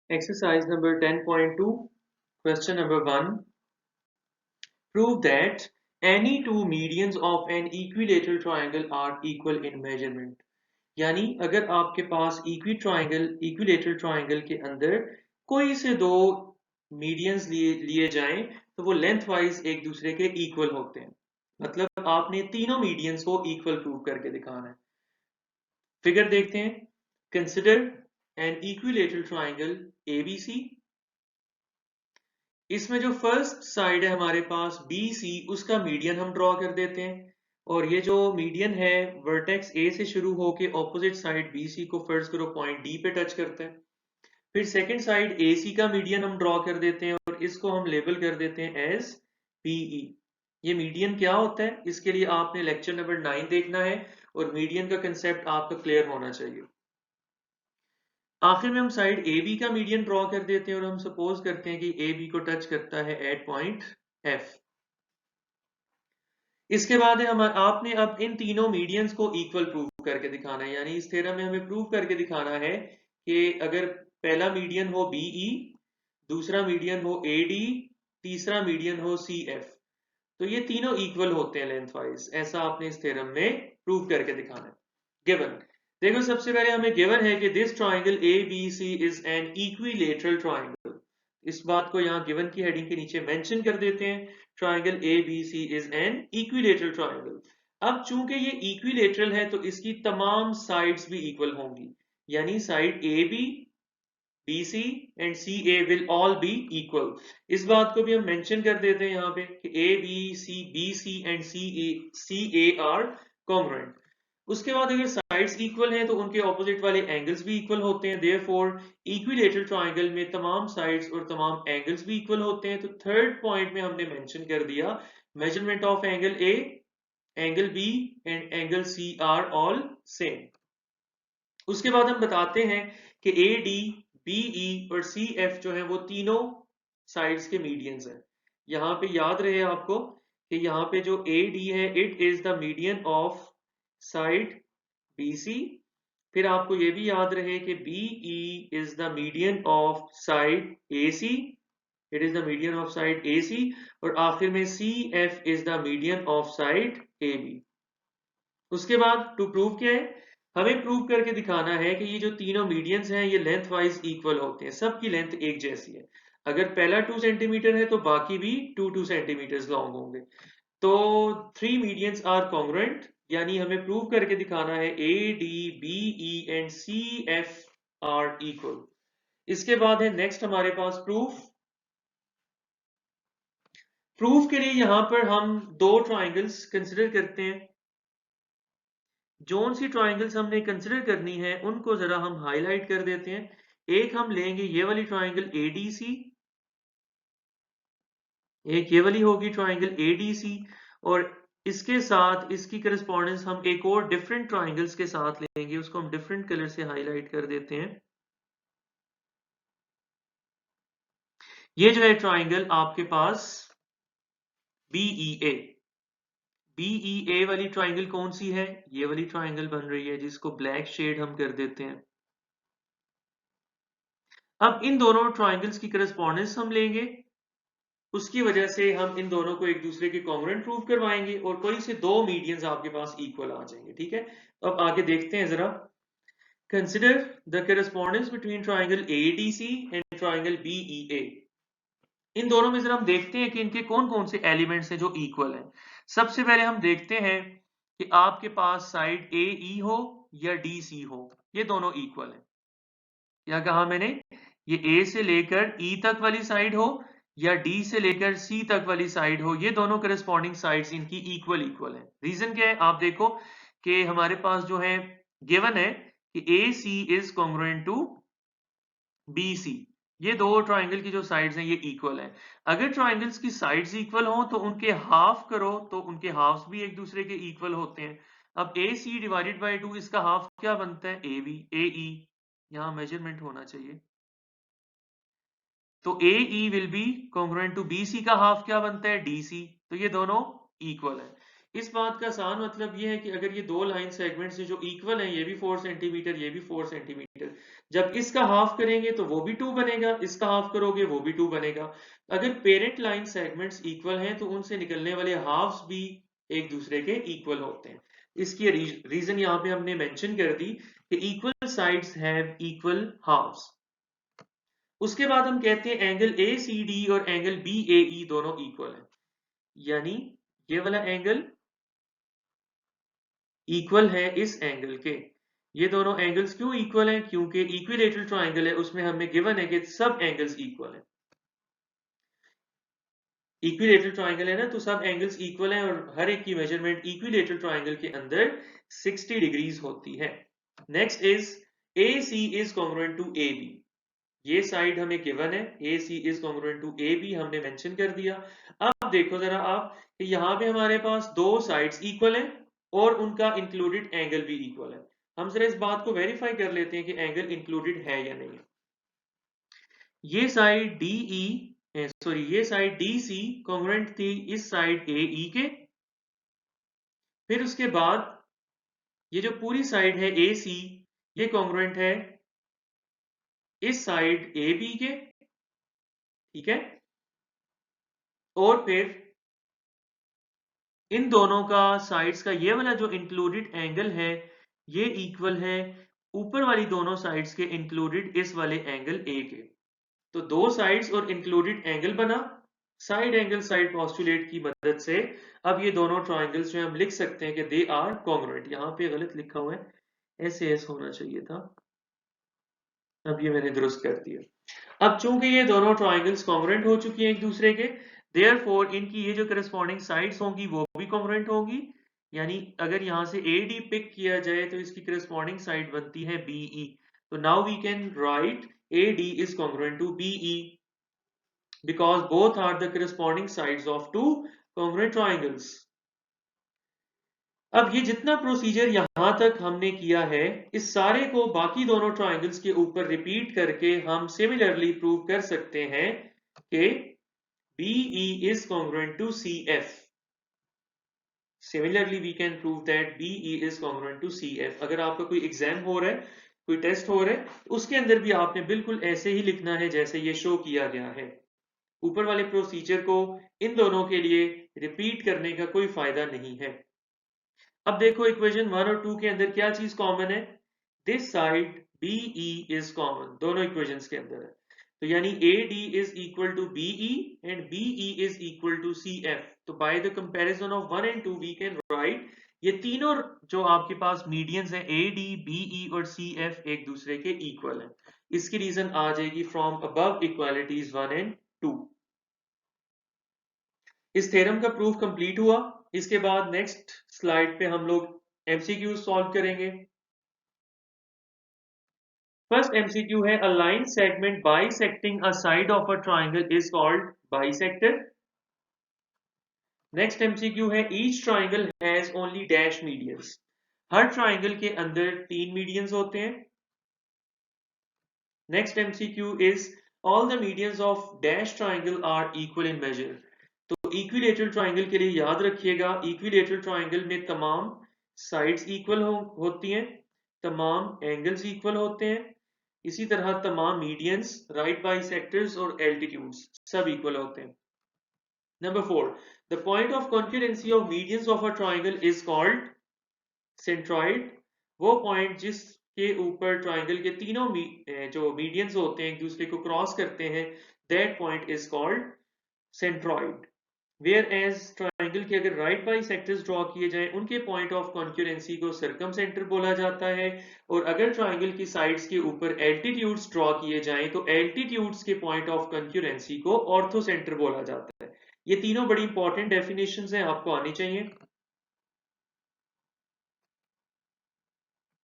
Exercise number 10.2, question number 1. Prove that any two medians of an equilateral triangle are equal in measurement. यानी अगर आपके पास equilateral triangle के अंदर कोई से दो मीडियंस लिए जाएं तो वो लेंथ वाइज एक दूसरे के इक्वल होते हैं। मतलब आपने तीनों मीडियंस को इक्वल प्रूव करके दिखाना है। फिगर देखते हैं। Consider an equilateral triangle ABC। इसमें जो फर्स्ट साइड है हमारे पास BC, उसका मीडियन हम ड्रॉ कर देते हैं और ये जो मीडियन है वर्टेक्स A से शुरू होके ऑपोजिट साइड BC को फर्ज करो पॉइंट D पे टच करता है। फिर सेकंड साइड AC का मीडियन हम ड्रॉ कर देते हैं और इसको हम लेबल कर देते हैं एज PE। ये मीडियन क्या होता है इसके लिए आपने लेक्चर नंबर 9 देखना है और मीडियन का कंसेप्ट आपका क्लियर होना चाहिए। आखिर में हम साइड AB का मीडियन ड्रॉ कर देते हैं और हम सपोज करते हैं कि AB को टच करता है एट पॉइंट F। इसके बाद है आपने अब इन तीनों मीडियंस को इक्वल प्रूव करके दिखाना है। यानी इस थ्योरम में हमें प्रूव करके दिखाना है कि अगर पहला मीडियन हो BE, दूसरा मीडियन हो AD, तीसरा मीडियन हो CF, तो ये तीनों इक्वल होते हैं लेंथ वाइज। ऐसा आपने इस थ्योरम में प्रूव करके दिखाना है। गिवन देखो, सबसे पहले हमें गिवन है कि this triangle ABC is an equilateral triangle. इस बात को यहाँ गिवन की हेडिंग के नीचे मेंशन कर देते हैं, triangle ABC is an equilateral triangle. अब चूंकि ये इक्विलेटरल है तो इसकी तमाम साइड्स भी इक्वल होंगी, यानी side AB, BC and CA will all B equal. इस बात को भी हम मेंशन कर देते हैं यहाँ पे कि BC and CA are congruent. उसके बाद अगर साइड्स इक्वल हैं तो उनके ऑपोजिट वाले एंगल्स भी इक्वल होते हैं। देयरफॉर इक्विलेटरल ट्राइंगल में तमाम साइड्स और तमाम एंगल्स भी इक्वल होते हैं। तो थर्ड पॉइंट में हमने मेंशन कर दिया measurement of angle A, angle B and angle C are all same. उसके बाद हम बताते हैं कि AD, BE और CF जो है वो तीनों साइड्स के मीडियंस हैं। यहाँ पे याद रहे आपको कि यहाँ पे जो AD है it is the median of side BC। फिर आपको ये भी याद रहे कि BE is the median of side AC, it is the median of side AC। और आखिर में CF is the median of side AB। उसके बाद टू प्रूव क्या है, हमें प्रूव करके दिखाना है कि ये जो तीनों मीडियंस हैं ये लेंथ वाइज इक्वल होते हैं, सबकी लेंथ एक जैसी है। अगर पहला 2 सेंटीमीटर है तो बाकी भी 2 सेंटीमीटर लॉन्ग होंगे। तो 3 मीडियंस आर कॉन्ग्रुएंट, यानी हमें प्रूव करके दिखाना है AD, BE and CF are equal. इसके बाद है नेक्स्ट हमारे पास प्रूफ। प्रूफ के लिए यहां पर हम दो ट्राइंगल्स कंसिडर करते हैं। जोन सी ट्राइंगल्स हमने कंसिडर करनी है उनको जरा हम हाईलाइट कर देते हैं। एक हम लेंगे ये वाली ट्राइंगल ADC, एक ये वाली होगी ट्राइंगल ADC, और इसके साथ इसकी करस्पॉन्डेंस हम एक और डिफरेंट ट्राइंगल्स के साथ लेंगे, उसको हम डिफरेंट कलर से हाईलाइट कर देते हैं। ये जो है ट्राइंगल आपके पास BEA। BEA वाली ट्राइंगल कौन सी है, ये वाली ट्राइंगल बन रही है जिसको ब्लैक शेड हम कर देते हैं। अब इन दोनों ट्राइंगल्स की करस्पॉन्डेंस हम लेंगे, उसकी वजह से हम इन दोनों को एक दूसरे के कॉन्ग्रुएंट प्रूव करवाएंगे और कोई से दो मीडियंस आपके पास इक्वल आ जाएंगे। ठीक है, तो अब आगे देखते हैं जरा। Consider the correspondence between triangle ADC and triangle BEA। इन दोनों में जरा हम देखते हैं कि इनके कौन कौन से एलिमेंट्स हैं जो इक्वल हैं। सबसे पहले हम देखते हैं कि आपके पास साइड AE हो या DC हो, ये दोनों इक्वल हैं। क्या कहा मैंने, ये A से लेकर E तक वाली साइड हो या D से लेकर C तक वाली साइड हो, ये दोनों करस्पॉन्डिंग साइड्स इनकी इक्वल है। रीजन क्या है, आप देखो कि हमारे पास जो है गिवन है कि AC is congruent to BC। ये दो ट्राइंगल की जो साइड्स हैं ये इक्वल हैं। अगर ट्राइंगल्स की साइड्स इक्वल हो तो उनके हाफ करो तो उनके हाफ्स भी एक दूसरे के इक्वल होते हैं। अब AC डिवाइडेड बाई 2, इसका हाफ क्या बनता है, AE। यहाँ मेजरमेंट होना चाहिए, तो AE will be congruent to BC का हाफ क्या बनता है, DC। तो ये दोनों इक्वल है। इस बात का आसान मतलब ये है कि अगर ये दो लाइन सेगमेंट्स जो इक्वल हैं, ये भी 4 सेंटीमीटर, ये भी 4 सेंटीमीटर, जब इसका हाफ करेंगे तो वो भी 2 बनेगा, इसका हाफ करोगे वो भी 2 बनेगा। अगर पेरेंट लाइन सेगमेंट्स इक्वल हैं तो उनसे निकलने वाले हाफ्स भी एक दूसरे के इक्वल होते हैं। इसकी रीजन यहाँ पे हमने मेंशन कर दी कि equal sides have equal halves. उसके बाद हम कहते हैं एंगल ACD और एंगल BAE दोनों इक्वल हैं, यानी ये वाला एंगल इक्वल है इस एंगल के। ये दोनों एंगल्स क्यों इक्वल हैं? क्योंकि इक्विलेटरल ट्राइंगल है, उसमें हमें गिवन है कि सब एंगल्स इक्वल हैं। इक्विलेटरल ट्राइंगल है ना, तो सब एंगल्स इक्वल हैं और हर एक की मेजरमेंट इक्विलेटरल ट्राइंगल के अंदर 60 डिग्रीज होती है। Next is AC is congruent to AB। ये साइड हमें गिवन है, AC is congruent to AB हमने मेंशन कर दिया। अब देखो जरा आप कि यहाँ पे हमारे पास दो साइड्स इक्वल हैं और उनका इंक्लूडेड एंगल भी इक्वल है। हम जरा इस बात को वेरीफाई कर लेते हैं कि एंगल इंक्लूडेड है या नहीं है। ये साइड ये साइड DC कॉन्ग्रुएंट थी इस साइड AE के। फिर उसके बाद ये जो पूरी साइड है AC, ये कॉन्ग्रुएंट है इस साइड AB के, ठीक है। और फिर इन दोनों का साइड्स का ये वाला जो इंक्लूडेड एंगल है ये इक्वल है ऊपर वाली दोनों साइड्स के इंक्लूडेड इस वाले एंगल A के। तो दो साइड्स और इंक्लूडेड एंगल बना। साइड एंगल साइड पोस्टुलेट की मदद से अब ये दोनों ट्राइंगल्स जो हम लिख सकते हैं कि दे आर कॉन्ग्रुएंट। यहाँ पे गलत लिखा हुआ है, SAS होना चाहिए था, अब ये मैंने दुरुस्त कर दिया। अब चूंकि ये दोनों ट्राइंगल्स कॉन्ग्रुएंट हो चुकी हैं एक दूसरे के, देयरफॉर इनकी ये जो करस्पॉन्डिंग साइड्स होंगी वो भी कॉन्ग्रुएंट होंगी। यानी अगर यहाँ से AD पिक किया जाए तो इसकी करस्पॉन्डिंग साइड बनती है BE। तो now we can write AD is congruent to BE because both are the corresponding sides of two congruent triangles. अब ये जितना प्रोसीजर यहां तक हमने किया है, इस सारे को बाकी दोनों ट्राइंगल्स के ऊपर रिपीट करके हम सिमिलरली प्रूव कर सकते हैं कि BE is congruent to CF. Similarly, we can prove that BE is congruent to CF. अगर आपका कोई एग्जाम हो रहा है, कोई टेस्ट हो रहा है, उसके अंदर भी आपने बिल्कुल ऐसे ही लिखना है जैसे ये शो किया गया है। ऊपर वाले प्रोसीजर को इन दोनों के लिए रिपीट करने का कोई फायदा नहीं है। अब देखो इक्वेशन 1 और 2 के अंदर क्या चीज कॉमन है? This side BE is common, दोनों इक्वेशंस के अंदर है। तो यानी AD is equal to BE and BE is equal to CF. तो by the comparison of 1 and 2 we can write ये तीनों जो आपके पास मीडियंस हैं AD, BE और CF एक दूसरे के इक्वल हैं। इसकी रीजन आ जाएगी फ्रॉम अबव इक्वालिटीज 1 एंड 2। इस थ्योरम का प्रूफ कंप्लीट हुआ। इसके बाद नेक्स्ट स्लाइड पे हम लोग MCQ सॉल्व करेंगे। फर्स्ट MCQ है a line segment bisecting a side of a triangle is called bisector. Next MCQ है each triangle has only dash medians. हर ट्राइंगल के अंदर 3 मीडियंस होते हैं। Next MCQ is all the medians of dash triangle are equal in measure. तो equilateral triangle के लिए याद रखिएगा, इक्विलेटरल ट्राइंगल में तमाम साइड्स इक्वल होती हैं, तमाम एंगल्स इक्वल होते हैं, इसी तरह तमाम मीडियंस, राइट बाइसेक्टर्स और एल्टीट्यूड्स सब इक्वल होते हैं। Number 4, the point of concurrency of medians of a triangle is called centroid. वो पॉइंट जिसके ऊपर ट्राइंगल के तीनों जो मीडियंस होते हैं एक दूसरे को क्रॉस करते हैं, that point is called centroid. Whereas triangle के अगर राइट बाइसेक्टर्स ड्रॉ किए जाएं उनके पॉइंट ऑफ कॉन्करेंसी को सर्कमसेंटर बोला जाता है, और अगर ट्राइंगल की साइड्स के ऊपर एल्टीट्यूड्स ड्रॉ किए जाएं तो एल्टीट्यूड्स के पॉइंट ऑफ कॉन्करेंसी को ऑर्थोसेंटर बोला जाता है। ये तीनों बड़ी इंपॉर्टेंट डेफिनेशंस हैं, आपको आनी चाहिए।